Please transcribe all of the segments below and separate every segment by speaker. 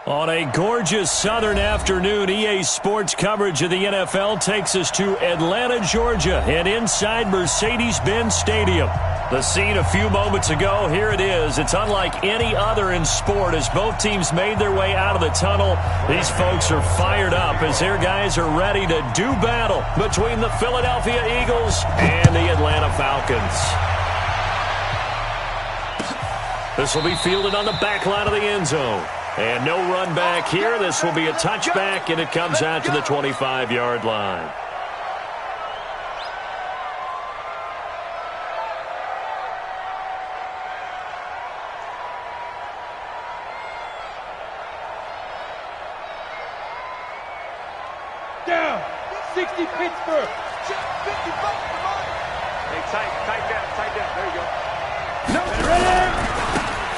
Speaker 1: On a gorgeous southern afternoon, EA Sports coverage of the NFL takes us to Atlanta, Georgia, and inside Mercedes-Benz Stadium. The scene a few moments ago, here it is. It's unlike any other in sport as both teams made their way out of the tunnel. These folks are fired up as their guys are ready to do battle between the Philadelphia Eagles and the Atlanta Falcons. This will be fielded on the back line of the end zone. And no run back here. This will be a touchback, and it comes out to the 25-yard line.
Speaker 2: Down. 60 Pittsburgh.
Speaker 3: 55. Hey, tight down. There you go.
Speaker 2: No, ready.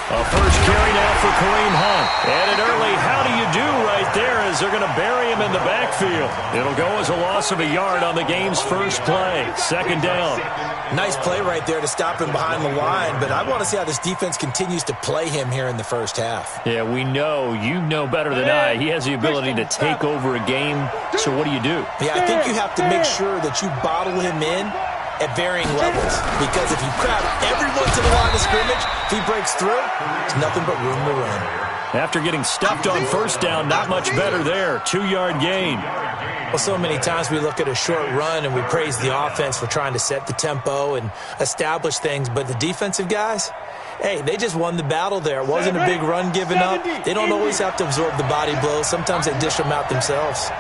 Speaker 1: A first carry now for Kareem Hunt. And an early how do you do right there as they're going to bury him in the backfield. It'll go as a loss of a yard on the game's first play. Second down.
Speaker 4: Nice play right there to stop him behind the line, but I want to see how this defense continues to play him here in the first half.
Speaker 1: Yeah, we know. You know better than I. He has the ability to take over a game. So what do you do?
Speaker 4: Yeah, I think you have to make sure that you bottle him in at varying levels, because if you crowd everyone to the line of scrimmage, if he breaks through, there's nothing but room to run.
Speaker 1: After getting stuffed on first down, not much better there. 2-yard gain.
Speaker 4: Well, so many times we look at a short run and we praise the offense for trying to set the tempo and establish things, but the defensive guys, hey, they just won the battle there. It wasn't a big run given up. They don't always have to absorb the body blows. Sometimes they dish them out themselves.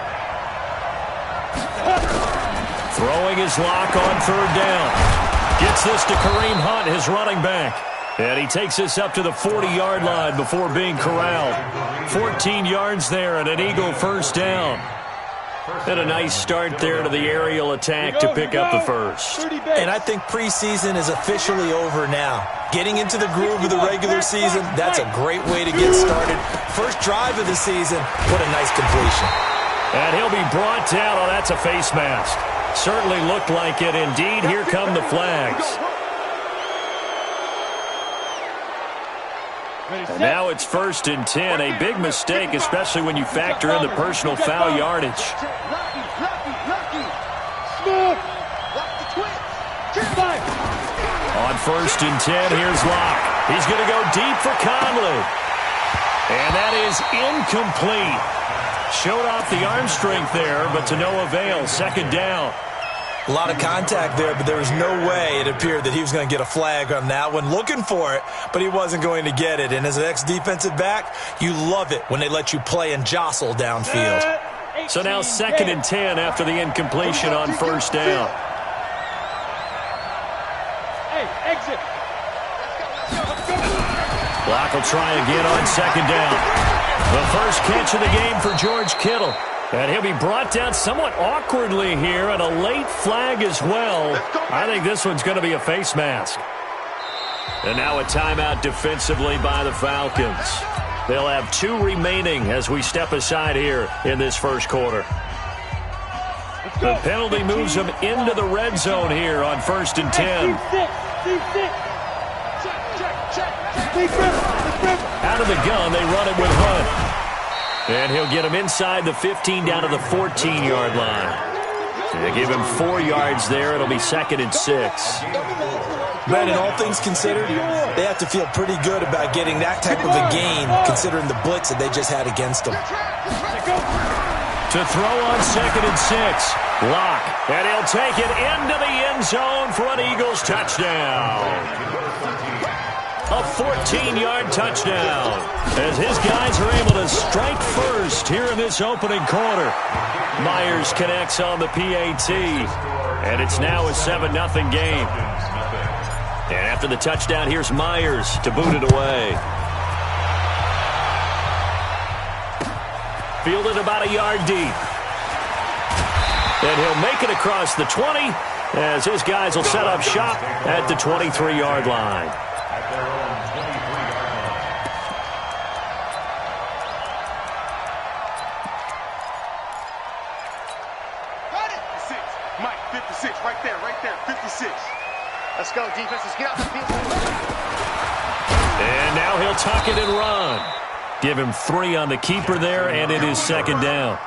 Speaker 1: Throwing his lock on third down. Gets this to Kareem Hunt, his running back. And he takes this up to the 40-yard line before being corralled. 14 yards there and an Eagle first down. And a nice start there to the aerial attack to pick up the first.
Speaker 4: And I think preseason is officially over now. Getting into the groove of the regular season, that's a great way to get started. First drive of the season, what a nice completion.
Speaker 1: And he'll be brought down. Oh, that's a face mask. Certainly looked like it. Indeed, here come the flags. And now it's 1st and 10. A big mistake, especially when you factor in the personal foul yardage. On 1st and 10, here's Locke. He's going to go deep for Conley. And that is incomplete. Showed off the arm strength there, but to no avail. Second down.
Speaker 4: A lot of contact there, but there was no way it appeared that he was going to get a flag on that one. Looking for it, but he wasn't going to get it. And as an ex-defensive back, you love it when they let you play and jostle downfield.
Speaker 1: So now 2nd and 10 after the incompletion on first down.
Speaker 2: Hey, exit.
Speaker 1: Block will try again on 2nd down. The first catch of the game for George Kittle. And he'll be brought down somewhat awkwardly here, and a late flag as well. I think this one's going to be a face mask. And now a timeout defensively by the Falcons. They'll have 2 remaining as we step aside here in this first quarter. The penalty moves them into the red zone here on 1st and 10. Out of the gun, they run it with Hunt. And he'll get him inside the 15 down to the 14-yard line. They give him 4 yards there. It'll be 2nd and 6.
Speaker 4: Brandon, all things considered, they have to feel pretty good about getting that type of a gain, considering the blitz that they just had against them.
Speaker 1: To throw on 2nd and 6. Lock. And he'll take it into the end zone for an Eagles touchdown. A 14-yard touchdown as his guys are able to strike first here in this opening quarter. Myers connects on the PAT, and it's now a 7-0 game. And after the touchdown, here's Myers to boot it away. Fielded about a yard deep. And he'll make it across the 20 as his guys will set up shop at the 23-yard line.
Speaker 3: Mike, 56, right there, 56. Let's go, defense. Let's get out the field.
Speaker 1: And now he'll tuck it and run. Give him 3 on the keeper there, and it is second down.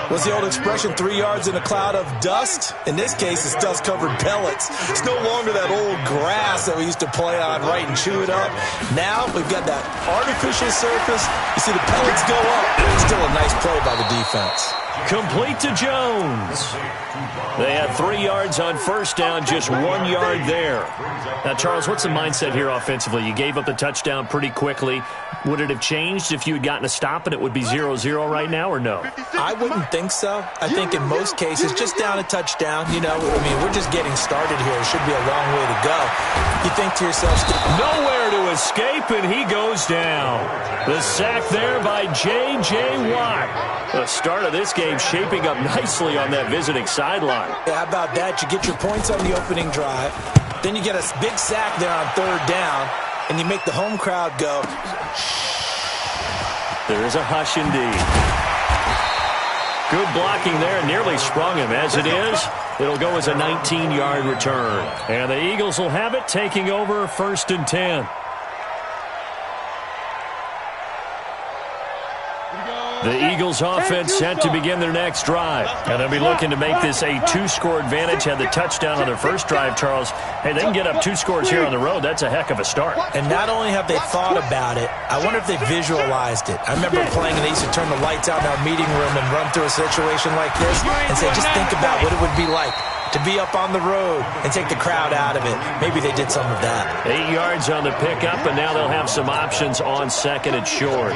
Speaker 4: What's the old expression, 3 yards in a cloud of dust? In this case, it's dust-covered pellets. It's no longer that old grass that we used to play on, right, and chew it up. Now we've got that artificial surface. You see the pellets go up. Still a nice play by the defense.
Speaker 1: Complete to Jones. They had 3 yards on first down, just 1 yard there. Now, Charles, what's the mindset here offensively? You gave up the touchdown pretty quickly. Would it have changed if you had gotten a stop and it would be 0-0 right now, or no?
Speaker 4: I wouldn't think so. I think in most cases, just down a touchdown, you know, I mean, we're just getting started here. It should be a long way to go. You think to yourself,
Speaker 1: nowhere to escape, and he goes down. The sack there by J.J. Watt. The start of this game shaping up nicely on that visiting sideline.
Speaker 4: Yeah, how about that? You get your points on the opening drive. Then you get a big sack there on third down, and you make the home crowd go.
Speaker 1: There is a hush indeed. Good blocking there, nearly sprung him. As it is, it'll go as a 19-yard return. And the Eagles will have it, taking over 1st and 10. The Eagles offense set to begin their next drive. And they'll be looking to make this a 2-score advantage. Had the touchdown on their first drive, Charles. Hey, they can get up 2 scores here on the road. That's a heck of a start.
Speaker 4: And not only have they thought about it, I wonder if they visualized it. I remember playing and they used to turn the lights out in our meeting room and run through a situation like this and say, just think about what it would be like to be up on the road and take the crowd out of it. Maybe they did some of that.
Speaker 1: 8 yards on the pickup, and now they'll have some options on second and short.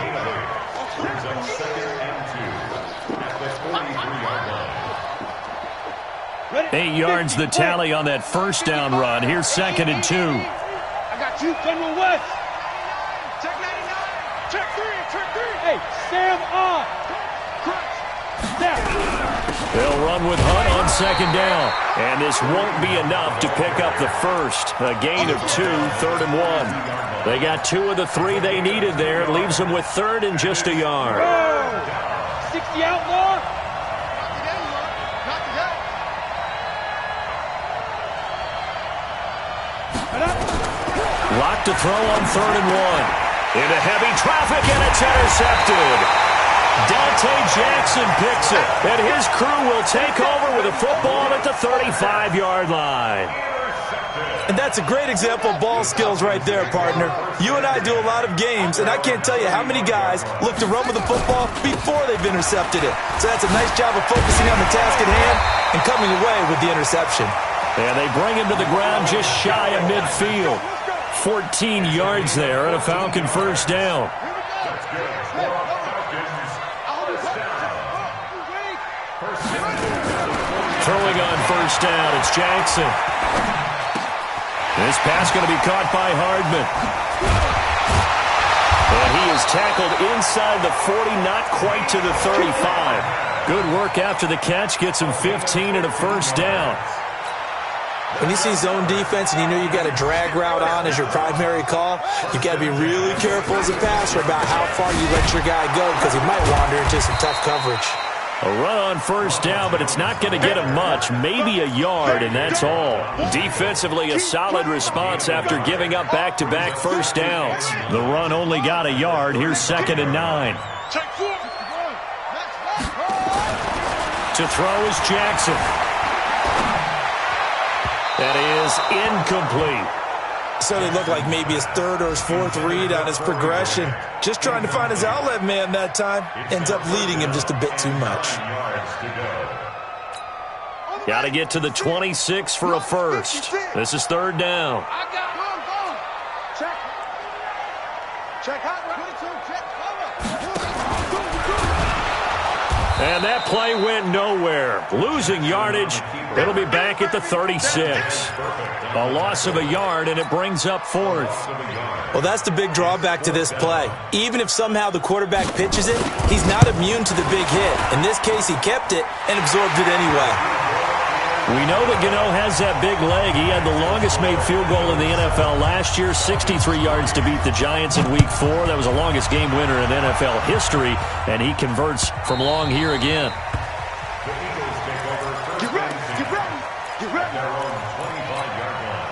Speaker 1: 8 yards the tally on that first down run. Here's 2nd and 2.
Speaker 2: I got you, General West.
Speaker 3: Check 99. Check 3. Check 3.
Speaker 2: Hey, Sam on. Snap.
Speaker 1: They'll run with Hunt on 2nd down. And this won't be enough to pick up the first. A gain of 2, 3rd and 1. They got 2 of the 3 they needed there. It leaves them with 3rd and just a yard.
Speaker 2: 60 outlaw.
Speaker 1: Locked to throw on 3rd and 1. Into heavy traffic, and it's intercepted. Dante Jackson picks it, and his crew will take over with a football at the 35-yard line.
Speaker 4: And that's a great example of ball skills right there, partner. You and I do a lot of games, and I can't tell you how many guys look to run with the football before they've intercepted it. So that's a nice job of focusing on the task at hand and coming away with the interception.
Speaker 1: And they bring him to the ground just shy of midfield. 14 yards there and a Falcon first down. Throwing on first down, it's Jackson. This pass going to be caught by Hardman. And he is tackled inside the 40, not quite to the 35. Good work after the catch, gets him 15 and a first down.
Speaker 4: When you see zone defense and you know you've got a drag route on as your primary call, you've got to be really careful as a passer about how far you let your guy go because he might wander into some tough coverage.
Speaker 1: A run on first down, but it's not going to get him much, maybe a yard, and that's all. Defensively, a solid response after giving up back-to-back first downs. The run only got a yard. Here's 2nd and 9. To throw is Jackson. That is incomplete.
Speaker 4: So they look like maybe his 3rd or his 4th read on his progression. Just trying to find his outlet man that time. Ends up leading him just a bit too much.
Speaker 1: Got to get to the 26 for a first. This is 3rd down.
Speaker 3: Check. Check hot.
Speaker 1: And that play went nowhere. Losing yardage. It'll be back at the 36. A loss of a yard, and it brings up 4th.
Speaker 4: Well, that's the big drawback to this play. Even if somehow the quarterback pitches it, he's not immune to the big hit. In this case, he kept it and absorbed it anyway.
Speaker 1: We know that Gano has that big leg. He had the longest made field goal in the NFL last year, 63 yards to beat the Giants in Week 4. That was the longest game winner in NFL history, and he converts from long here again.
Speaker 3: Get ready. Get ready. Get ready.
Speaker 5: Their own 25-yard line.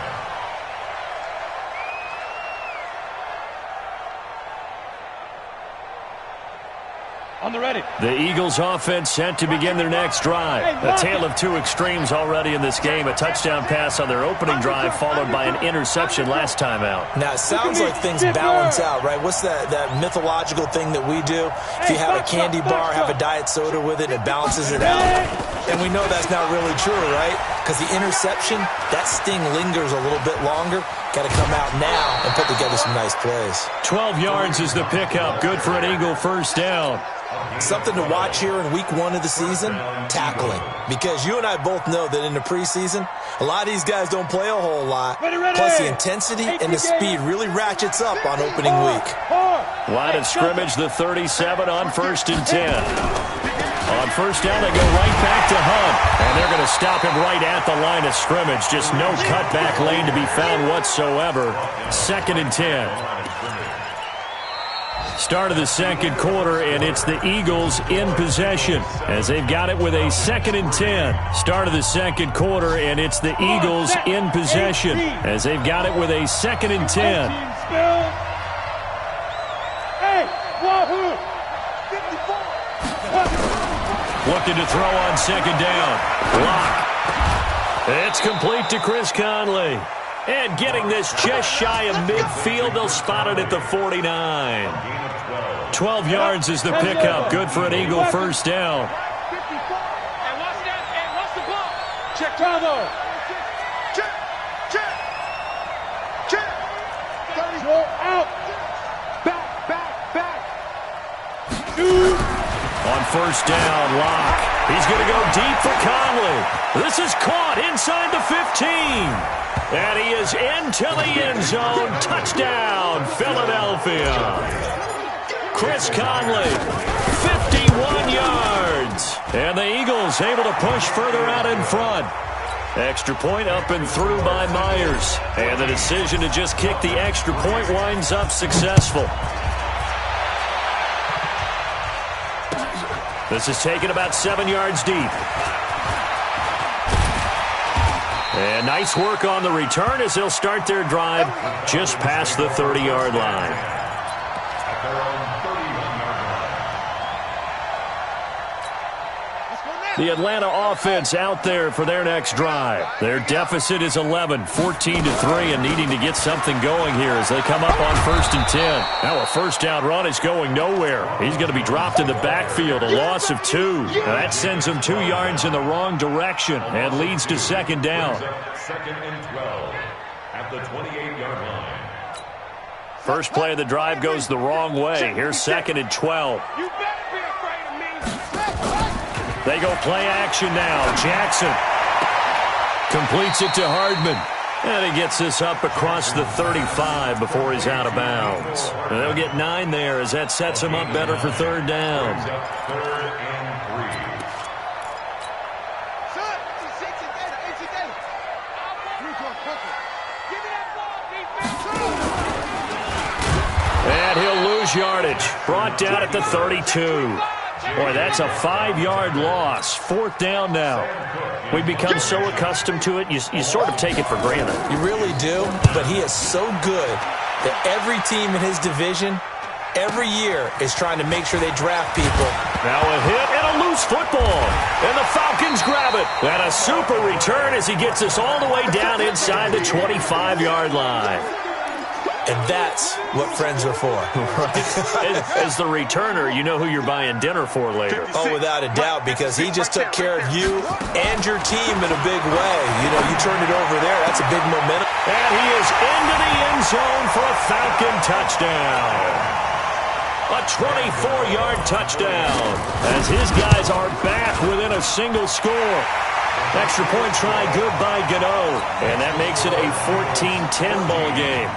Speaker 2: On the ready.
Speaker 1: The Eagles offense set to begin their next drive. A tale of two extremes already in this game. A touchdown pass on their opening drive followed by an interception last time out.
Speaker 4: Now, it sounds like things balance out, right? What's that mythological thing that we do? If you have a candy bar, have a diet soda with it, it balances it out. And we know that's not really true, right? Because the interception, that sting lingers a little bit longer. Got to come out now and put together some nice plays.
Speaker 1: 12 yards is the pickup. Good for an Eagle first down.
Speaker 4: Something to watch here in week 1 of the season, tackling. Because you and I both know that in the preseason, a lot of these guys don't play a whole lot. Plus the intensity and the speed really ratchets up on opening week.
Speaker 1: Line of scrimmage, the 37 on 1st and 10. On first down, they go right back to Hunt. And they're going to stop him right at the line of scrimmage. Just no cutback lane to be found whatsoever. 2nd and 10. Start of the second quarter, and it's the Eagles in possession as they've got it with a 2nd and 10. Start of the second quarter, and it's the Eagles in possession as they've got it with a 2nd and 10.
Speaker 2: Hey, Wahoo! 54.
Speaker 1: Looking to throw on 2nd down. Block. It's complete to Chris Conley. And getting this just shy of midfield, they'll spot it at the 49. 12 yards is the pickup. Good for an Eagle first down.
Speaker 2: And watch the ball. Check Bravo. Check. Go out. Back.
Speaker 1: On first down, Locke. He's going to go deep for Conley. This is caught inside the 15. And he is into the end zone. Touchdown, Philadelphia. Chris Conley, 51 yards. And the Eagles able to push further out in front. Extra point up and through by Myers. And the decision to just kick the extra point winds up successful. This is taken about 7 yards deep. And nice work on the return as they'll start their drive just past the 30-yard line. The Atlanta offense out there for their next drive. Their deficit is 11, 14-3, and needing to get something going here as they come up on 1st and 10. Now a first down run is going nowhere. He's going to be dropped in the backfield, a loss of 2. Now that sends him 2 yards in the wrong direction and leads to 2nd down.
Speaker 5: 2nd and 12 at the 28-yard line.
Speaker 1: First play of the drive goes the wrong way. Here's 2nd and 12.
Speaker 2: You better be afraid of me.
Speaker 1: They go play action now. Jackson completes it to Hardman. And he gets this up across the 35 before he's out of bounds. And they'll get 9 there as that sets him up better for 3rd down.
Speaker 5: 3rd and 3.
Speaker 1: And he'll lose yardage. Brought down at the 32. Boy, that's a 5-yard loss. 4th down now. We've become so accustomed to it, you sort of take it for granted.
Speaker 4: You really do, but he is so good that every team in his division, every year, is trying to make sure they draft people.
Speaker 1: Now a hit and a loose football. And the Falcons grab it. And a super return as he gets us all the way down inside the 25-yard line.
Speaker 4: And that's what friends are for.
Speaker 1: Right. As the returner, you know who you're buying dinner for later.
Speaker 4: Oh, without a doubt, because he just took care of you and your team in a big way. You know, you turned it over there. That's a big momentum.
Speaker 1: And he is into the end zone for a Falcon touchdown. A 24-yard touchdown as his guys are back within a single score. Extra point try good by Gano. And that makes it a 14-10 ball game.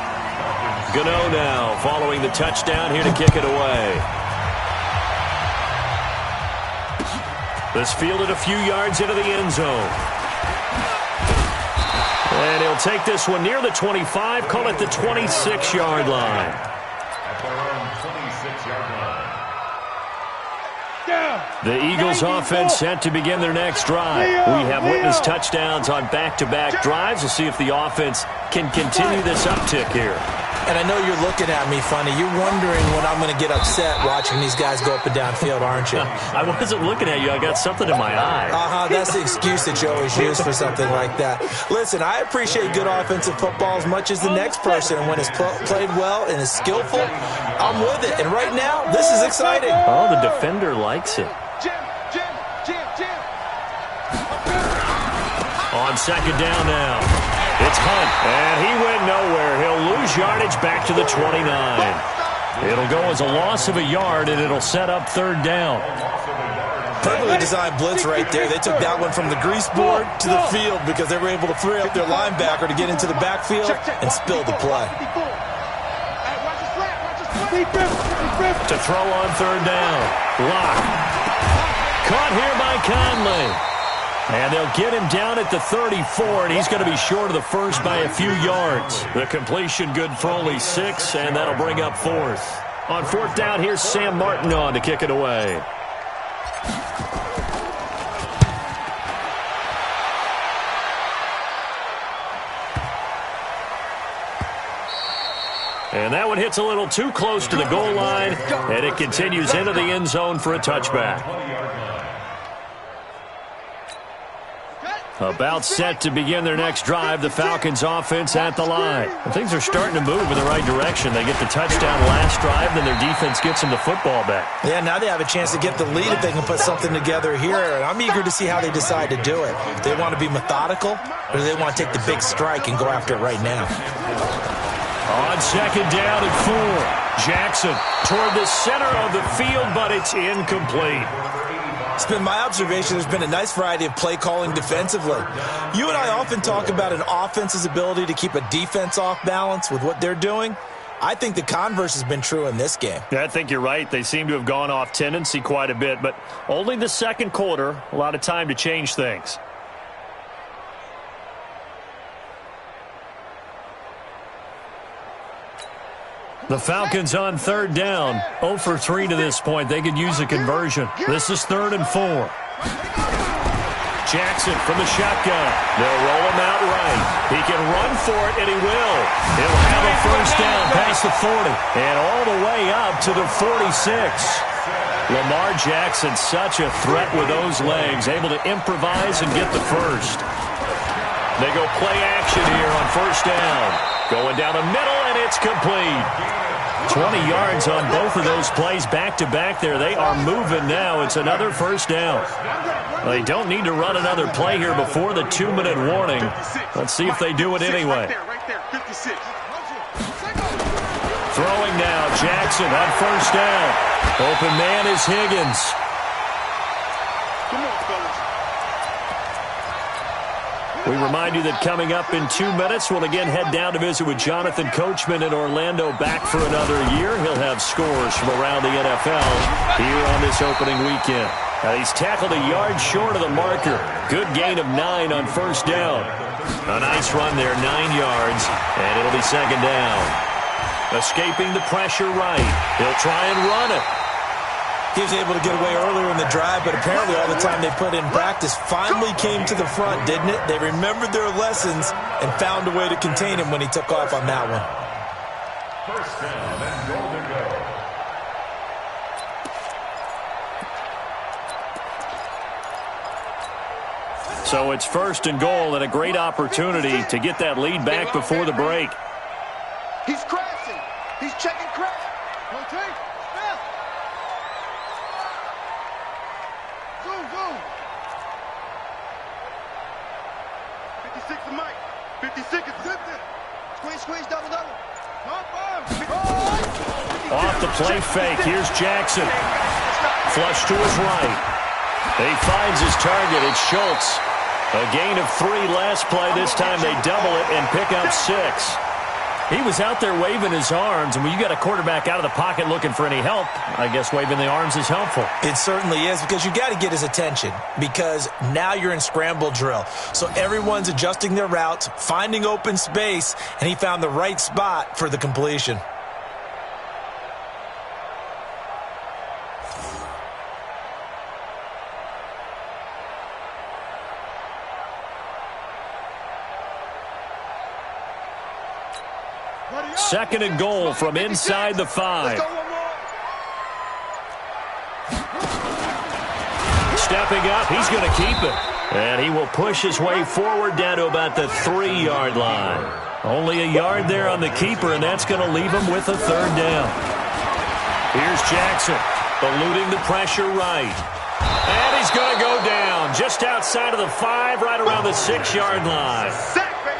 Speaker 1: Gano now following the touchdown here to kick it away. This fielded a few yards into the end zone. And he'll take this one near the 25, call it the 26-yard line.
Speaker 5: At their own 26-yard line.
Speaker 1: The Eagles offense set to begin their next drive. We have witnessed touchdowns on back-to-back drives. We'll see if the offense can continue this uptick here.
Speaker 4: And I know you're looking at me funny. You're wondering when I'm going to get upset watching these guys go up and down field, aren't you?
Speaker 1: I wasn't looking at you. I got something in my eye.
Speaker 4: That's the excuse that you always use for something like that. Listen, I appreciate good offensive football as much as the next person. And when it's played well and is skillful, I'm with it. And right now, this is exciting.
Speaker 1: Oh, the defender likes it.
Speaker 2: Jim.
Speaker 1: On second down now. It's Hunt, and he went nowhere. He'll lose yardage back to the 29. It'll go as a loss of a yard, and it'll set up third down.
Speaker 4: Perfectly designed blitz right there. They took that one from the grease board to the field because they were able to free up their linebacker to get into the backfield and spill the play.
Speaker 1: To throw on third down. Lock. Caught here by Conley. And they'll get him down at the 34, and he's going to be short of the first by a few yards. The completion good for only 6, and that'll bring up fourth. On fourth down, here's Sam Martin on to kick it away. And that one hits a little too close to the goal line, and it continues into the end zone for a touchback. About set to begin their next drive, the Falcons offense at the line. And things are starting to move in the right direction. They get the touchdown last drive, then their defense gets them the football back.
Speaker 4: Yeah, now they have a chance to get the lead if they can put something together here. And I'm eager to see how they decide to do it. Do they want to be methodical, or do they want to take the big strike and go after it right now?
Speaker 1: On second down and 4. Jackson toward the center of the field, but it's incomplete.
Speaker 4: It's been my observation there's been a nice variety of play calling defensively. You and I often talk about an offense's ability to keep a defense off balance with what they're doing. I think the converse has been true in this game.
Speaker 1: Yeah, I think you're right. They seem to have gone off tendency quite a bit, but only the second quarter, a lot of time to change things. The Falcons on third down. 0 for 3 to this point. They could use a conversion. This is 3rd and 4. Jackson from the shotgun. They'll roll him out right. He can run for it, and he will. He'll have a first down past the 40 and all the way up to the 46. Lamar Jackson, such a threat with those legs, able to improvise and get the first. They go play action here on first down. Going down the middle, and it's complete. 20 yards on both of those plays back-to-back there. They are moving now. It's another first down. They don't need to run another play here before the 2-minute warning. Let's see if they do it anyway. Throwing now, Jackson on first down. Open man is Higgins. We remind you that coming up in 2 minutes, we'll again head down to visit with Jonathan Coachman in Orlando, back for another year. He'll have scores from around the NFL here on this opening weekend. Now, he's tackled a yard short of the marker. Good gain of 9 on first down. A nice run there, 9 yards, and it'll be second down. Escaping the pressure right. He'll try and run it.
Speaker 4: He was able to get away earlier in the drive, but apparently all the time they put in practice finally came to the front, didn't it? They remembered their lessons and found a way to contain him when he took off on that one.
Speaker 5: First down and goal to go.
Speaker 1: So it's first and goal, and a great opportunity to get that lead back before the break.
Speaker 3: He's crashing. He's checking crash. Zoom. 56 to Mike. 56 is zipped it. Squeeze, double.
Speaker 1: Off the play fake, here's Jackson. Flush to his right. He finds his target, it's Schultz. A gain of 3 last play. This time they double it and pick up 6. He was out there waving his arms, and when you got a quarterback out of the pocket looking for any help, I guess waving the arms is helpful.
Speaker 4: It certainly is, because you got to get his attention, because now you're in scramble drill. So everyone's adjusting their routes, finding open space, and he found the right spot for the completion.
Speaker 1: 2nd and goal from inside the 5. Stepping up, he's going to keep it. And he will push his way forward down to about the 3-yard line. Only a yard there on the keeper, and that's going to leave him with a 3rd down. Here's Jackson, eluding the pressure right. And he's going to go down just outside of the 5, right around the 6-yard line.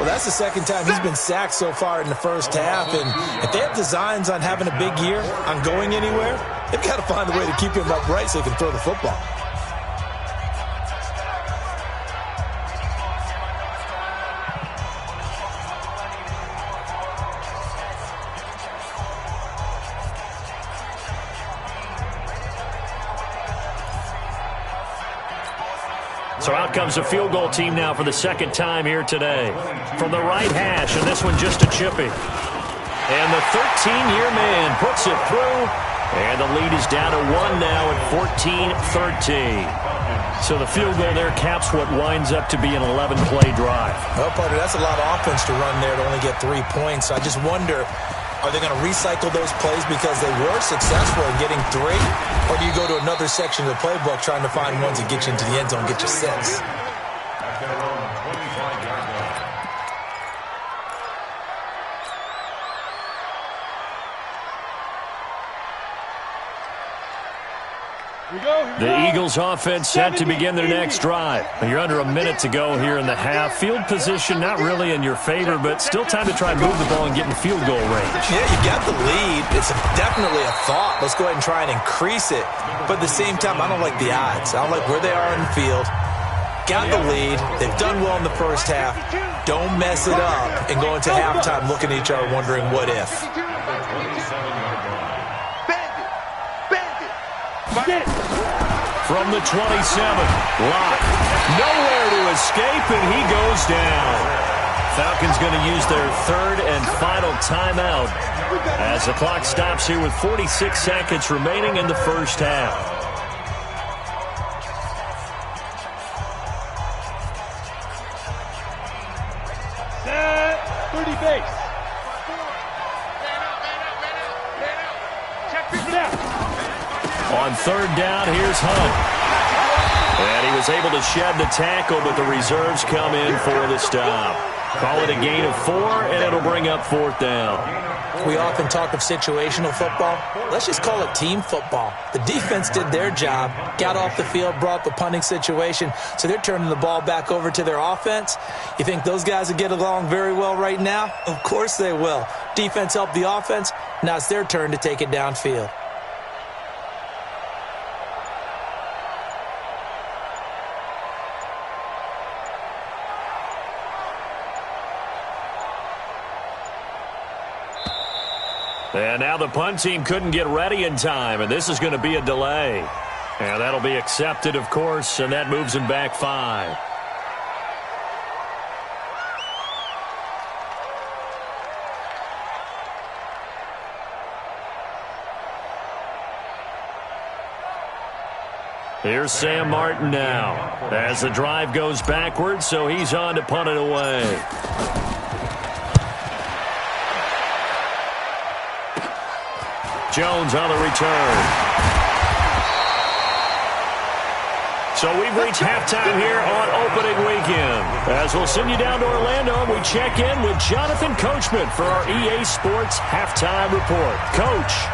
Speaker 4: Well, that's the 2nd time he's been sacked so far in the first half. And if they have designs on having a big year, on going anywhere, they've got to find a way to keep him upright so he can throw the football.
Speaker 1: So out comes a field goal team now for the 2nd time here today. From the right hash, and this one just a chippy. And the 13-year man puts it through, and the lead is down to 1 now at 14-13. So the field goal there caps what winds up to be an 11-play drive.
Speaker 4: Well, partner, that's a lot of offense to run there to only get 3 points. I just wonder, are they going to recycle those plays because they were successful in getting 3? Or do you go to another section of the playbook trying to find ones that get you into the end zone, get you 6?
Speaker 1: The Eagles offense set to begin their next drive. You're under a minute to go here in the half. Field position not really in your favor, but still time to try and move the ball and get in field goal range.
Speaker 4: Yeah, you got the lead. It's definitely a thought. Let's go ahead and try and increase it. But at the same time, I don't like the odds. I don't like where they are in the field. Got the lead. They've done well in the first half. Don't mess it up and go into halftime looking at each other wondering what if.
Speaker 1: From the 27, Locke, nowhere to escape, and he goes down. Falcons going to use their 3rd and final timeout as the clock stops here with 46 seconds remaining in the first half.
Speaker 2: Set, 30 base. Check this out.
Speaker 1: On 3rd down, here's Hunt. And he was able to shed the tackle, but the reserves come in for the stop. Call it a gain of 4, and it'll bring up 4th down.
Speaker 4: We often talk of situational football. Let's just call it team football. The defense did their job, got off the field, brought up a punting situation, so they're turning the ball back over to their offense. You think those guys will get along very well right now? Of course they will. Defense helped the offense. Now it's their turn to take it downfield.
Speaker 1: And now the punt team couldn't get ready in time, and this is going to be a delay. And that'll be accepted, of course, and that moves him back 5. Here's Sam Martin now as the drive goes backwards, so he's on to punt it away. Jones on the return. So we've reached halftime here on opening weekend. As we'll send you down to Orlando, we check in with Jonathan Coachman for our EA Sports Halftime Report. Coach,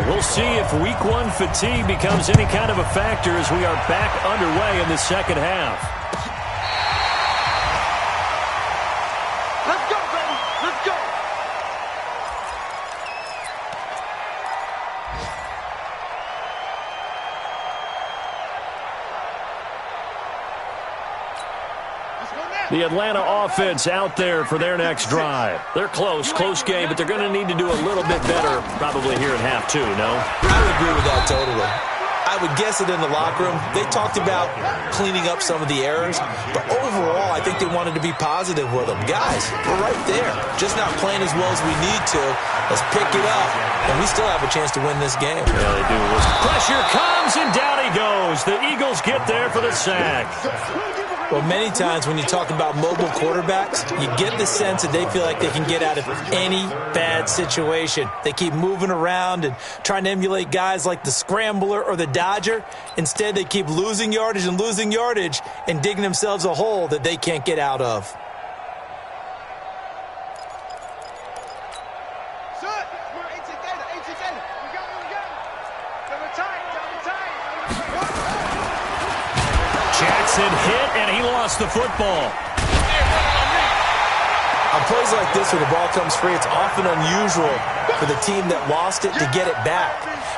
Speaker 1: we'll see if Week 1 fatigue becomes any kind of a factor as we are back underway in the second half.
Speaker 3: Let's go, baby. Let's go.
Speaker 1: The Atlanta offense out there for their next drive. They're close game, but they're going to need to do a little bit better probably here in half 2, no?
Speaker 4: I would agree with that totally. I would guess it in the locker room. They talked about cleaning up some of the errors, but overall, I think they wanted to be positive with them. Guys, we're right there. Just not playing as well as we need to. Let's pick it up, and we still have a chance to win this game.
Speaker 1: Yeah, they do. Pressure comes, and down he goes. The Eagles get there for the sack.
Speaker 4: Well, many times when you talk about mobile quarterbacks, you get the sense that they feel like they can get out of any bad situation. They keep moving around and trying to emulate guys like the Scrambler or the Dodger. Instead, they keep losing yardage and digging themselves a hole that they can't get out of.
Speaker 1: Jackson hit, and he lost the football.
Speaker 4: On plays like this, when the ball comes free, it's often unusual for the team that lost it to get it back.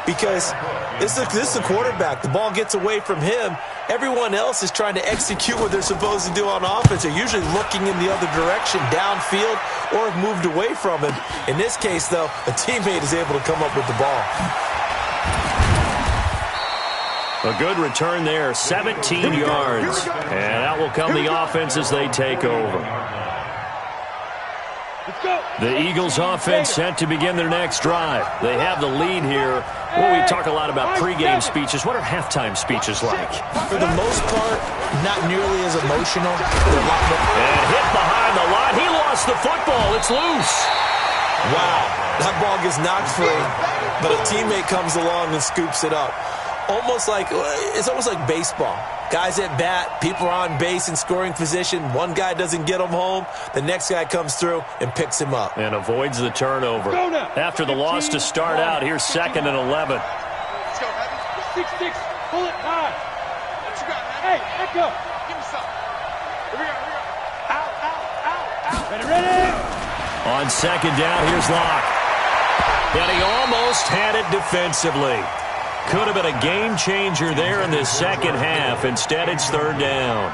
Speaker 4: Because this is a quarterback. The ball gets away from him. Everyone else is trying to execute what they're supposed to do on offense. They're usually looking in the other direction, downfield, or have moved away from him. In this case, though, a teammate is able to come up with the ball.
Speaker 1: A good return there, 17 yards. And out will come the offense as they take over. The Eagles offense set to begin their next drive. They have the lead here. Well, we talk a lot about pregame speeches. What are halftime speeches like?
Speaker 4: For the most part, not nearly as emotional.
Speaker 1: And hit behind the line. He lost the football. It's loose.
Speaker 4: Wow, that ball gets knocked free, but a teammate comes along and scoops it up. It's almost like baseball. Guys at bat, people are on base in scoring position. One guy doesn't get him home. The next guy comes through and picks him up.
Speaker 1: And avoids the turnover. After the loss to start out, here's 2nd and 11.
Speaker 2: Let's go, baby. 6-6. Pull it high. What you got, man? Hey, let go. Give me something. Here we go. Out. Ready.
Speaker 1: On 2nd down, here's Locke. And he almost had it defensively. Could have been a game changer there in this second half. Instead, it's 3rd down.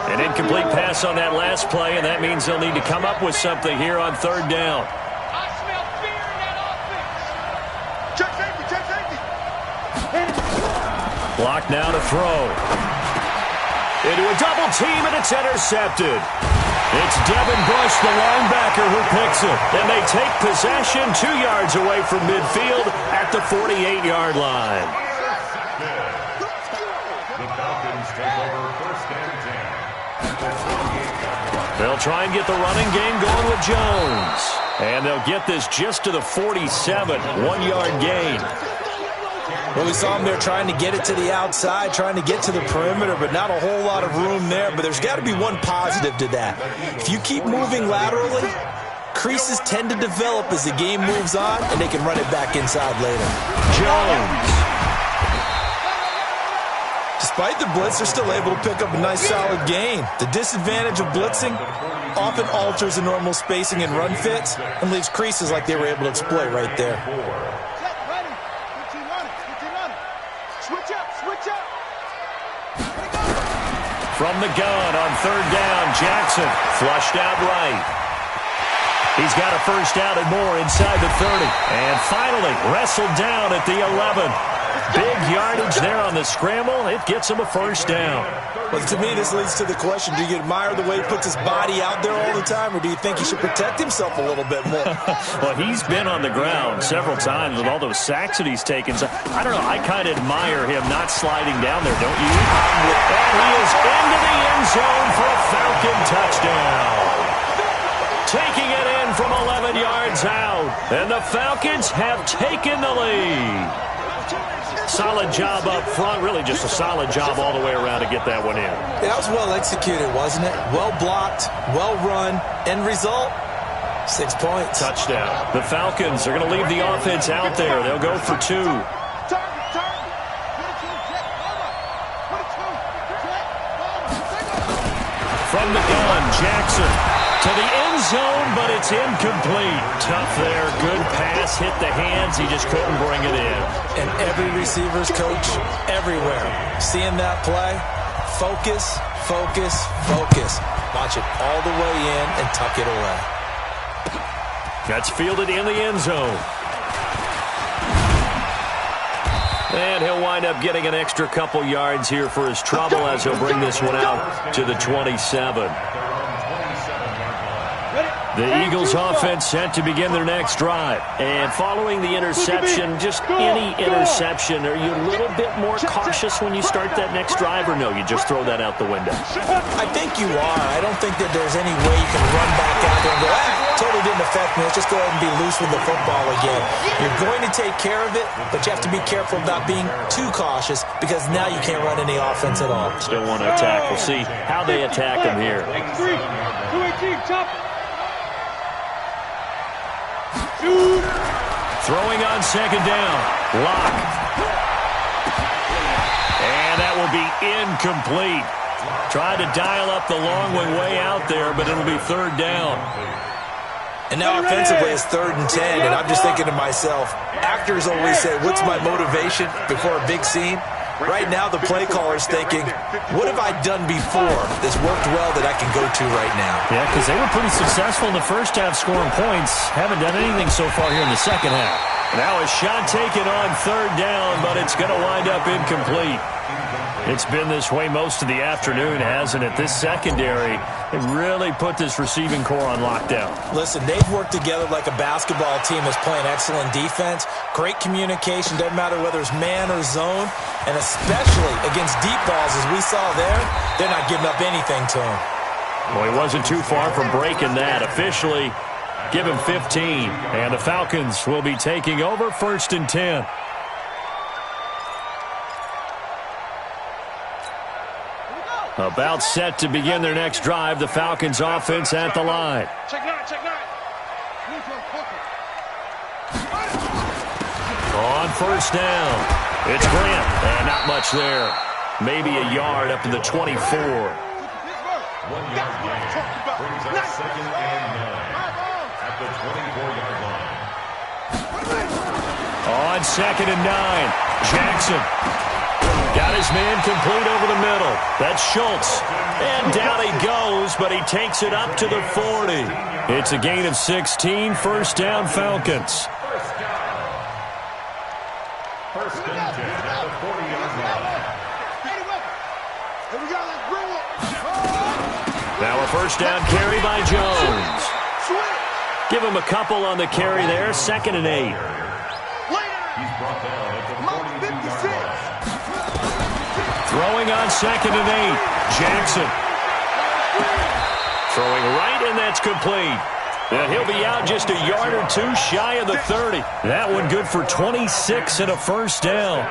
Speaker 1: An incomplete pass on that last play, and that means they'll need to come up with something here on 3rd down.
Speaker 2: I smell fear in that offense. Check safety.
Speaker 1: Block now to throw. Into a double team, and it's intercepted. It's Devin Bush, the linebacker, who picks it. And they take possession 2 yards away from midfield at the 48-yard line.
Speaker 5: The Falcons take over 1st and 10.
Speaker 1: They'll try and get the running game going with Jones. And they'll get this just to the 47, 1-yard gain.
Speaker 4: Well, we saw him there trying to get it to the outside, trying to get to the perimeter, but not a whole lot of room there. But there's got to be one positive to that. If you keep moving laterally, creases tend to develop as the game moves on, and they can run it back inside later.
Speaker 1: Jones.
Speaker 4: Despite the blitz, they're still able to pick up a nice solid gain. The disadvantage of blitzing often alters the normal spacing and run fits and leaves creases like they were able to exploit right there.
Speaker 1: From the gun on 3rd down, Jackson flushed out right. He's got a first down and more inside the 30. And finally wrestled down at the 11. Big yardage there on the scramble. It gets him a first down.
Speaker 4: Well, to me, this leads to the question, do you admire the way he puts his body out there all the time, or do you think he should protect himself a little bit more?
Speaker 1: Well, he's been on the ground several times with all those sacks that he's taken. So, I don't know. I kind of admire him not sliding down there, don't you? And he is into the end zone for a Falcon touchdown. Taking it in from 11 yards out. And the Falcons have taken the lead. Solid job up front. Really just a solid job all the way around to get that one in.
Speaker 4: Yeah, that was well executed, wasn't it? Well blocked, well run. End result, 6 points.
Speaker 1: Touchdown. The Falcons are going to leave the offense out there. They'll go for 2. From the gun, Jackson to the end zone, but it's incomplete. Tough there. Good pass. Hit the hands. He just couldn't bring it in.
Speaker 4: And every receiver's coach everywhere, seeing that play, focus. Watch it all the way in and tuck it away.
Speaker 1: That's fielded in the end zone. And he'll wind up getting an extra couple yards here for his trouble as he'll bring this one out to the 27. The Eagles offense set to begin their next drive. And following the interception, just any interception, are you a little bit more cautious when you start that next drive, or no, you just throw that out the window?
Speaker 4: I think you are. I don't think that there's any way you can run back out there and go, totally didn't affect me. Let's just go ahead and be loose with the football again. You're going to take care of it, but you have to be careful about being too cautious because now you can't run any offense at all.
Speaker 1: Still want to attack. We'll see how they attack him here.
Speaker 2: 218, chop.
Speaker 1: Throwing on second down. Lock. And that will be incomplete. Tried to dial up the long way out there, but it'll be third down.
Speaker 4: And now offensively it's 3rd and 10, and I'm just thinking to myself, actors always say, what's my motivation before a big scene? Right now the play caller's thinking, what have I done before that's worked well that I can go to right now?
Speaker 1: Yeah, because they were pretty successful in the first half scoring points. Haven't done anything so far here in the second half. Now a shot taken on third down, but it's going to wind up incomplete. It's been this way most of the afternoon, hasn't it? This secondary, it really put this receiving core on lockdown.
Speaker 4: Listen, they've worked together like a basketball team that's playing excellent defense. Great communication, doesn't matter whether it's man or zone. And especially against deep balls, as we saw there, they're not giving up anything to him.
Speaker 1: Well, he wasn't too far from breaking that. Officially, give him 15. And the Falcons will be taking over 1st and 10. About set to begin their next drive. The Falcons offense at the line.
Speaker 2: Check nine, check nine.
Speaker 1: On first down, it's Grant. And not much there. Maybe a yard up to the 24.
Speaker 5: 1 yard gain brings up 2nd and 9 at the 24-yard line.
Speaker 1: On 2nd and 9, Jackson. Got his man complete over the middle. That's Schultz. And down he goes, but he takes it up to the 40. It's a gain of 16, 1st down Falcons.
Speaker 5: First and 10 at the 40-yard line.
Speaker 1: Now a 1st down carry by Jones. Give him a couple on the carry there, 2nd and 8.
Speaker 5: He's brought down at the 42-yard line.
Speaker 1: Throwing on 2nd and 8, Jackson. Throwing right, and that's complete. And he'll be out just a yard or two shy of the 30. That one good for 26 and a 1st down.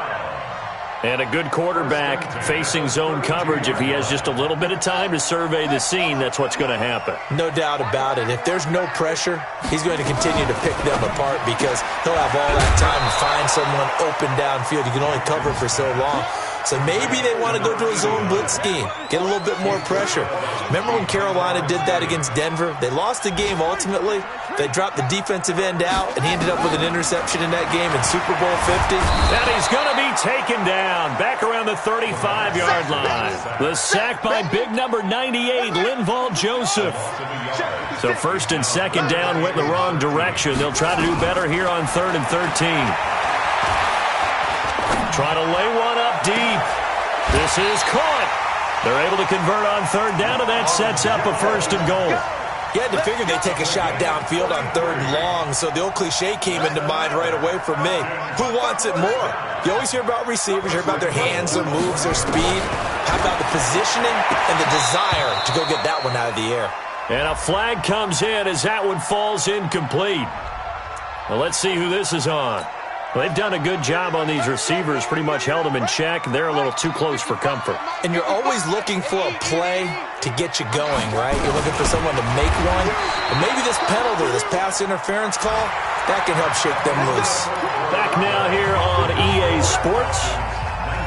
Speaker 1: And a good quarterback facing zone coverage. If he has just a little bit of time to survey the scene, that's what's going to happen.
Speaker 4: No doubt about it. If there's no pressure, he's going to continue to pick them apart because he'll have all that time to find someone open downfield. You can only cover for so long. So maybe they want to go to a zone blitz scheme, get a little bit more pressure. Remember when Carolina did that against Denver? They lost the game ultimately. They dropped the defensive end out, and he ended up with an interception in that game in Super Bowl 50.
Speaker 1: And he's going to be taken down back around the 35-yard line. The sack by big number 98, Linval Joseph. So 1st and 2nd down went in the wrong direction. They'll try to do better here on 3rd and 13. Try to lay one up deep. This is caught. They're able to convert on 3rd down, and that sets up a 1st and goal.
Speaker 4: You had to figure they'd take a shot downfield on 3rd and long, so the old cliche came into mind right away for me. Who wants it more? You always hear about receivers, hear about their hands, their moves, their speed. How about the positioning and the desire to go get that one out of the air?
Speaker 1: And a flag comes in as that one falls incomplete. Well, let's see who this is on. Well, they've done a good job on these receivers, pretty much held them in check, and they're a little too close for comfort.
Speaker 4: And you're always looking for a play to get you going, right? You're looking for someone to make one. And maybe this penalty, this pass interference call, that can help shake them loose.
Speaker 1: Back now here on EA Sports.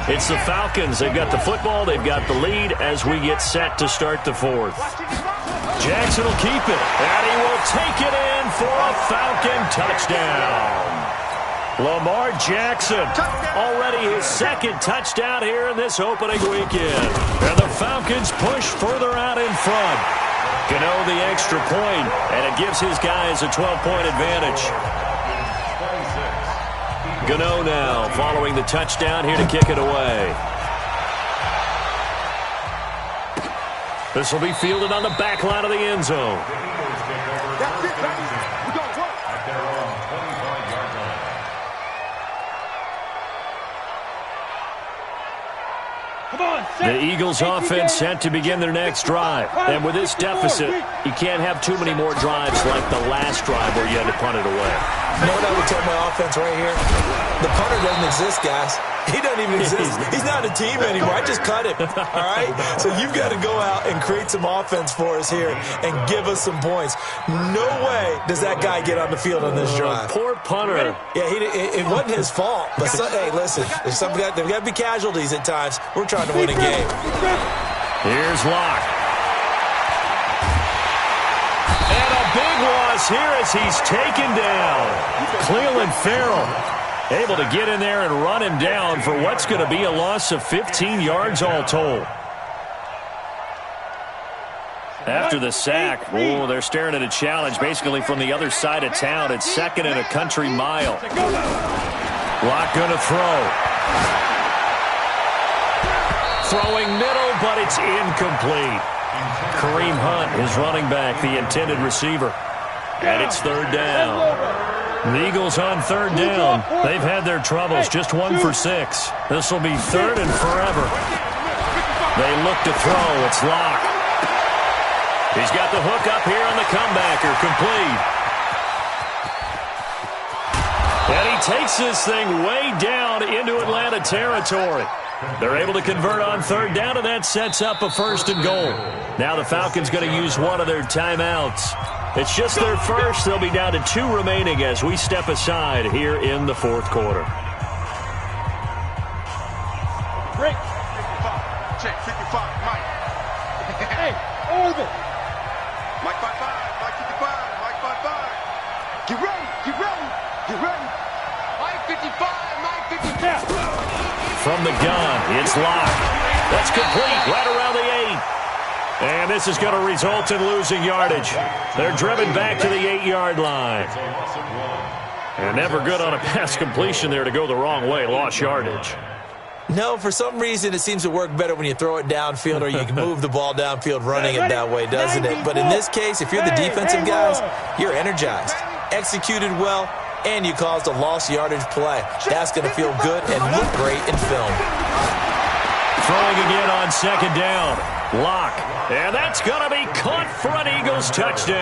Speaker 1: It's the Falcons. They've got the football. They've got the lead as we get set to start the 4th. Jackson will keep it, and he will take it in for a Falcon touchdown. Lamar Jackson, already his 2nd touchdown here in this opening weekend. And the Falcons push further out in front. Gano the extra point, and it gives his guys a 12-point advantage. Gano now following the touchdown here to kick it away. This will be fielded on the back line of the end zone. The Eagles offense set to begin their next drive. And with this deficit, you can't have too many more drives like the last drive where you had to punt it away.
Speaker 4: You know what I would tell my offense right here? The punter doesn't exist, guys. He doesn't even exist. He's not a team anymore. I just cut him, all right? So you've got to go out and create some offense for us here and give us some points. No way does that guy get on the field on this drive.
Speaker 1: Poor punter.
Speaker 4: Yeah, it wasn't his fault. But, hey, listen, there's got to be casualties at times. We're trying to win a game.
Speaker 1: Here's Locke. And a big loss here as he's taken down. Cleveland Farrell able to get in there and run him down for what's going to be a loss of 15 yards all told. After the sack, they're staring at a challenge basically from the other side of town. It's 2nd and a country mile. Locke going to throw. Throwing middle, but it's incomplete. Kareem Hunt, his running back, the intended receiver. And it's 3rd down. The Eagles on 3rd down. They've had their troubles, just 1 for 6. This will be 3rd and forever. They look to throw. It's Locke. He's got the hook up here on the comebacker, complete. And he takes this thing way down into Atlanta territory. They're able to convert on 3rd down, and that sets up a 1st and goal. Now the Falcons going to use one of their timeouts. It's just their first. They'll be down to 2 remaining as we step aside here in the 4th quarter.
Speaker 2: Break.
Speaker 3: 55. Check 55. Mike.
Speaker 2: Hey, Orville.
Speaker 3: Mike 55. Mike 55. Mike 55. Get ready. Get ready. Get ready. Mike 55. Mike 55.
Speaker 1: From the gun, it's Locke. That's complete right around the 8. And this is going to result in losing yardage. They're driven back to the 8-yard line. And never good on a pass completion there to go the wrong way. Lost yardage.
Speaker 4: No, for some reason, it seems to work better when you throw it downfield or you can move the ball downfield running it that way, doesn't it? But in this case, if you're the defensive guys, you're energized, executed well, and you caused a lost yardage play. That's going to feel good and look great in film.
Speaker 1: Throwing again on 2nd down. Locke. And that's going to be caught for an Eagles touchdown.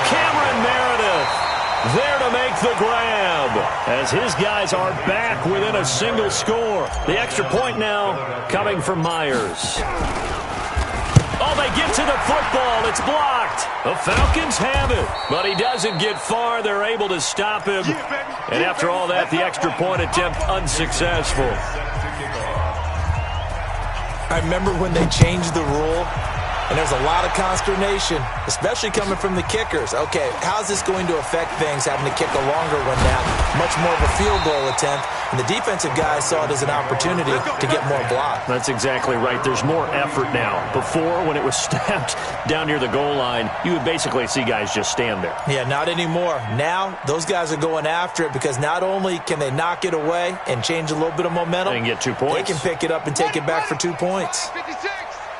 Speaker 1: Cameron Meredith there to make the grab as his guys are back within a single score. The extra point now coming from Myers. Oh, they get to the football. It's blocked. The Falcons have it, but he doesn't get far. They're able to stop him. And after all that, the extra point attempt unsuccessful.
Speaker 4: I remember when they changed the rule, and there's a lot of consternation, especially coming from the kickers. Okay, how's this going to affect things, having to kick a longer one now, much more of a field goal attempt? And the defensive guys saw it as an opportunity to get more block.
Speaker 1: That's exactly right. There's more effort now. Before, when it was snapped down near the goal line, you would basically see guys just stand there.
Speaker 4: Yeah, not anymore. Now, those guys are going after it because not only can they knock it away and change a little bit of momentum,
Speaker 1: they can get 2 points.
Speaker 4: They can pick it up and take it back for 2 points.
Speaker 3: 56.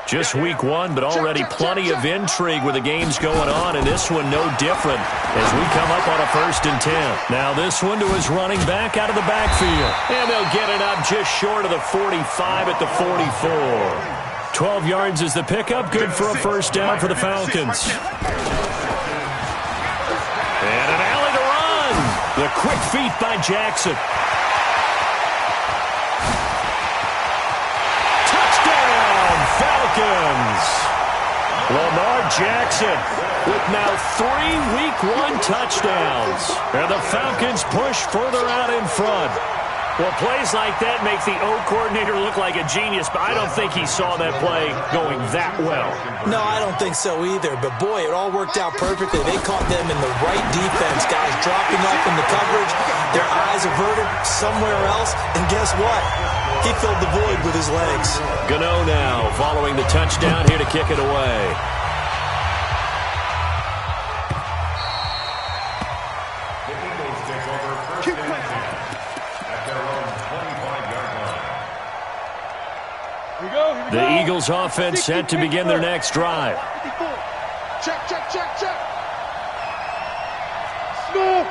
Speaker 1: Just week 1, but already plenty of intrigue with the games going on, and this one no different as we come up on a 1st and 10. Now this one to his running back out of the backfield, and they'll get it up just short of the 45 at the 44. 12 yards is the pickup, good for a 1st down for the Falcons. And an alley to run. The quick feet by Jackson. Falcons. Lamar Jackson with now 3 week 1 touchdowns. And the Falcons push further out in front. Well, plays like that make the O coordinator look like a genius, but I don't think he saw that play going that well.
Speaker 4: No, I don't think so either. But, boy, it all worked out perfectly. They caught them in the right defense. Guys dropping up in the coverage, their eyes averted somewhere else. And guess what? He filled the void with his legs.
Speaker 1: Gano now following the touchdown here to kick it away.
Speaker 5: The Eagles take over 1st and 10 at their own 25-yard line.
Speaker 2: Here we go.
Speaker 1: The Eagles offense set to begin their next drive.
Speaker 3: 54. Check, check, check, check.
Speaker 2: Smooth.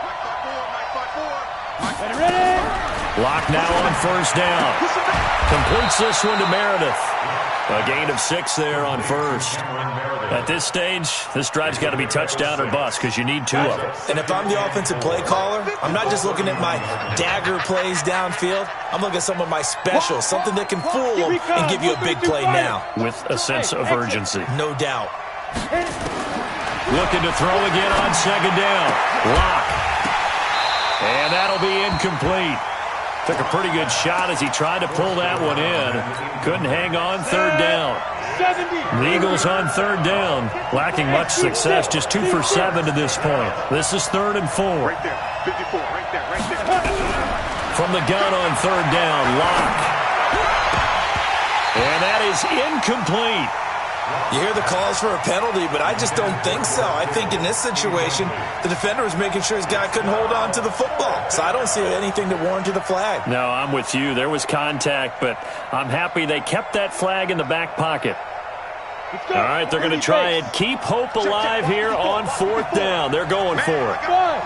Speaker 3: Mike 54. Mike 54.
Speaker 2: Ready?
Speaker 1: Lock now on 1st down. Completes this one to Meredith. A gain of 6 there on first. At this stage, this drive's got to be touchdown or bust because you need 2 of them.
Speaker 4: And if I'm the offensive play caller, I'm not just looking at my dagger plays downfield. I'm looking at some of my specials, something that can fool them and give you a big play now.
Speaker 1: With a sense of urgency.
Speaker 4: No doubt.
Speaker 1: Looking to throw again on second down. Lock. And that'll be incomplete. Took a pretty good shot as he tried to pull that one in. Couldn't hang on third down. The Eagles on third down, lacking much success, just 2 for 7 to this point. This is 3rd and 4.
Speaker 3: Right there, 54, right there, right there.
Speaker 1: From the gun on third down, Lock. And that is incomplete.
Speaker 4: You hear the calls for a penalty, but I just don't think so. I think in this situation, the defender was making sure his guy couldn't hold on to the football. So I don't see anything that warranted the flag.
Speaker 1: No, I'm with you. There was contact, but I'm happy they kept that flag in the back pocket. All right, they're going to try and keep hope alive here on 4th down. They're going for it.
Speaker 2: Five.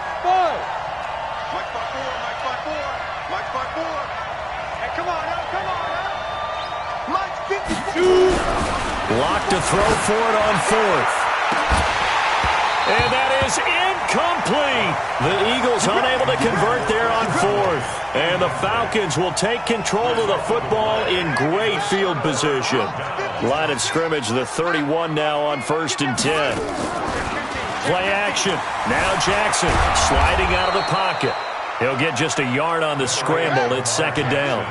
Speaker 3: Mike 5-4, Mike 5-4, Mike 5-4. Hey, come on now. Mike 52.
Speaker 1: Lock to throw for it on 4th. And that is incomplete. The Eagles unable to convert there on 4th. And the Falcons will take control of the football in great field position. Line of scrimmage, the 31 now on 1st and 10. Play action. Now Jackson sliding out of the pocket. He'll get just a yard on the scramble. It's 2nd down.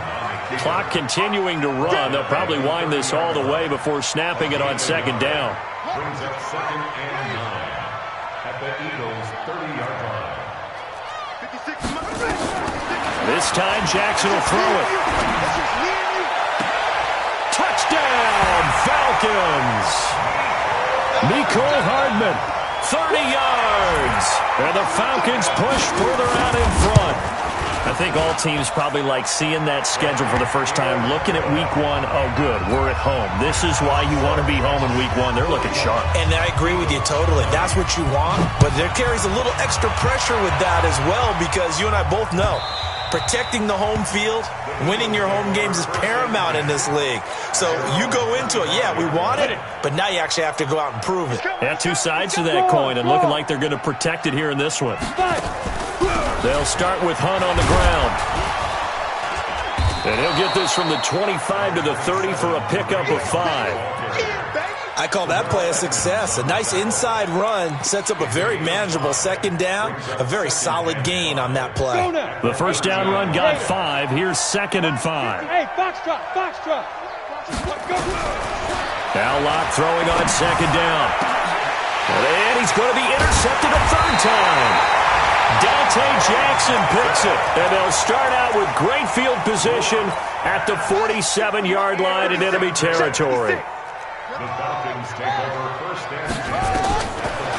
Speaker 1: Clock continuing to run. They'll probably wind this all the way before snapping it on 2nd down.
Speaker 5: Brings up 2nd and 9 at the Eagles' 30-yard line.
Speaker 3: 56.
Speaker 1: This time Jackson will throw it. Touchdown, Falcons! Nicole Hardman, 30 yards. And the Falcons push further out in front. I think all teams probably like seeing that schedule for the first time, looking at week 1. Oh, good, we're at home. This is why you want to be home in week 1. They're looking sharp.
Speaker 4: And I agree with you totally. That's what you want, but there carries a little extra pressure with that as well because you and I both know protecting the home field, winning your home games is paramount in this league. So you go into it, yeah, we want it, but now you actually have to go out and prove it.
Speaker 1: Yeah, 2 sides to that coin, and looking like they're going to protect it here in this one. They'll start with Hunt on the ground. And he'll get this from the 25 to the 30 for a pickup of 5.
Speaker 4: I call that play a success. A nice inside run sets up a very manageable 2nd down, a very solid gain on that play.
Speaker 1: The first down run got 5. Here's 2nd and 5.
Speaker 2: Hey, foxtrot.
Speaker 1: Now Locke throwing on 2nd down. And he's going to be intercepted a 3rd time. Dante Jackson picks it, and they'll start out with great field position at the 47-yard line in enemy territory.
Speaker 5: The Falcons take over 1st and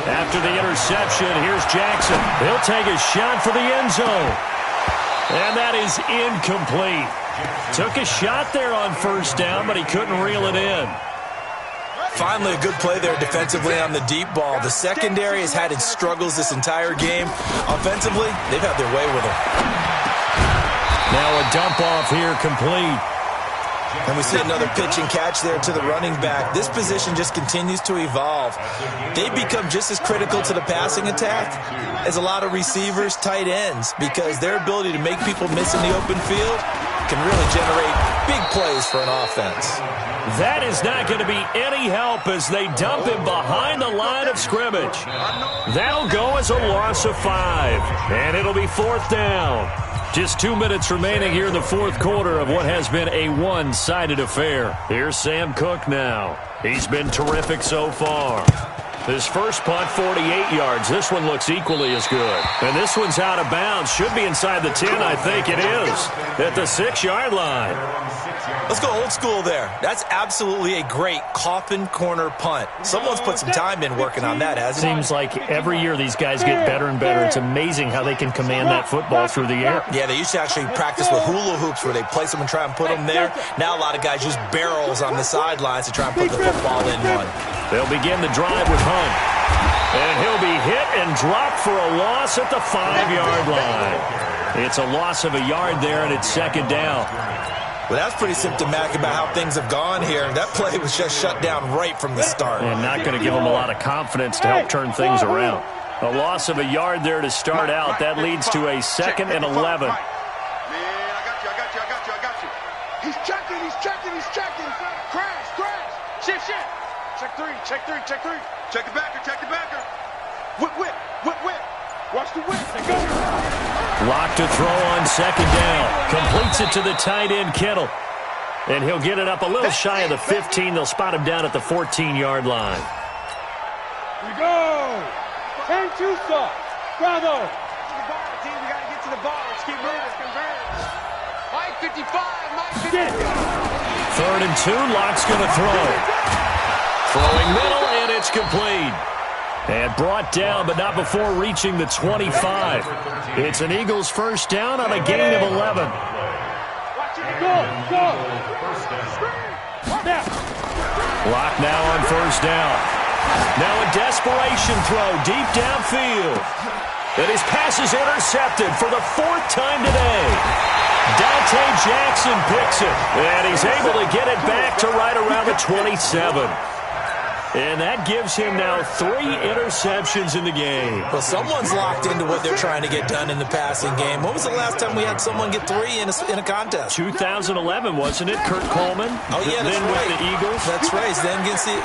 Speaker 5: 10.
Speaker 1: After the interception, here's Jackson. He'll take a shot for the end zone. And that is incomplete. Took a shot there on 1st down, but he couldn't reel it in.
Speaker 4: Finally, a good play there defensively on the deep ball. The secondary has had its struggles this entire game. Offensively, they've had their way with him.
Speaker 1: Now a dump off here complete.
Speaker 4: And we see another pitch and catch there to the running back. This position just continues to evolve. They become just as critical to the passing attack as a lot of receivers, tight ends, because their ability to make people miss in the open field can really generate big plays for an offense.
Speaker 1: That is not going to be any help as they dump him behind the line of scrimmage. That'll go as a loss of 5, and it'll be 4th down. Just 2 minutes remaining here in the 4th quarter of what has been a one-sided affair. Here's Sam Cook now. He's been terrific so far. His first punt, 48 yards. This one looks equally as good. And this one's out of bounds. Should be inside the 10, I think it is. At the 6-yard line.
Speaker 4: Let's go old school there. That's absolutely a great coffin corner punt. Someone's put some time in working on that, hasn't it?
Speaker 1: Seems like every year these guys get better and better. It's amazing how they can command that football through the air.
Speaker 4: Yeah, they used to actually practice with hula hoops where they place them and try and put them there. Now a lot of guys use barrels on the sidelines to try and put the football in one.
Speaker 1: They'll begin the drive with Hunt. And he'll be hit and dropped for a loss at the 5-yard line. It's a loss of a yard there, and it's 2nd down.
Speaker 4: Well, that's pretty symptomatic about how things have gone here. That play was just shut down right from the start.
Speaker 1: And not going to give them a lot of confidence to help turn things around. A loss of a yard there to start out. That leads to a 2nd and 11.
Speaker 3: Man, I got you. He's checking. Crash.
Speaker 2: Shift. Check three.
Speaker 3: Check the backer. Whip. Watch the whip. They go.
Speaker 1: Lock to throw on 2nd down. Completes it to the tight end, Kittle. And he'll get it up a little shy of the 15. They'll spot him down at the 14-yard line.
Speaker 2: Here we go. And Tusa. Bravo.
Speaker 3: Team, we got to get to the ball. Let's keep moving. Converge. Mike 55.
Speaker 1: 3rd and 2. Lock's going to throw. Throwing middle, and it's complete. And brought down, but not before reaching the 25. It's an Eagles first down on a gain of 11.
Speaker 2: Go.
Speaker 1: Lock now on 1st down. Now a desperation throw deep downfield. And his pass is intercepted for the 4th time today. Dante Jackson picks it. And he's able to get it back to right around the 27. And that gives him now 3 interceptions in the game.
Speaker 4: Well, someone's locked into what they're trying to get done in the passing game. When was the last time we had someone get 3 in a contest?
Speaker 1: 2011, wasn't it? Kurt Coleman?
Speaker 4: Oh, yeah, that's
Speaker 1: then
Speaker 4: right.
Speaker 1: with the Eagles?
Speaker 4: That's right. Then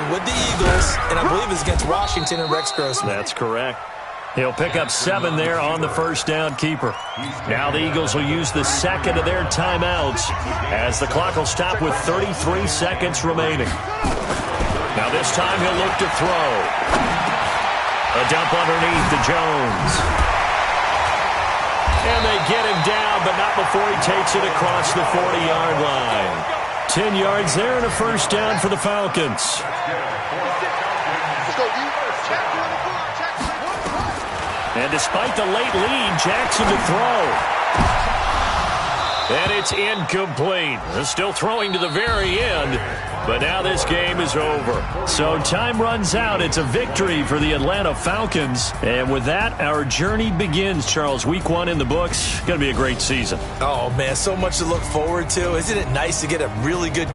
Speaker 4: with the Eagles, and I believe it's against Washington and Rex Grossman.
Speaker 1: That's correct. He'll pick up 7 there on the first down keeper. Now the Eagles will use the 2nd of their timeouts as the clock will stop with 33 seconds remaining. Now this time he'll look to throw. A dump underneath to Jones. And they get him down, but not before he takes it across the 40-yard line. 10 yards there and a first down for the Falcons.
Speaker 3: Let's go, D.
Speaker 1: And despite the late lead, Jackson to throw. And it's incomplete. They're still throwing to the very end. But now this game is over. So time runs out. It's a victory for the Atlanta Falcons. And with that, our journey begins, Charles. Week 1 in the books. Going to be a great season.
Speaker 4: Oh, man, so much to look forward to. Isn't it nice to get a really good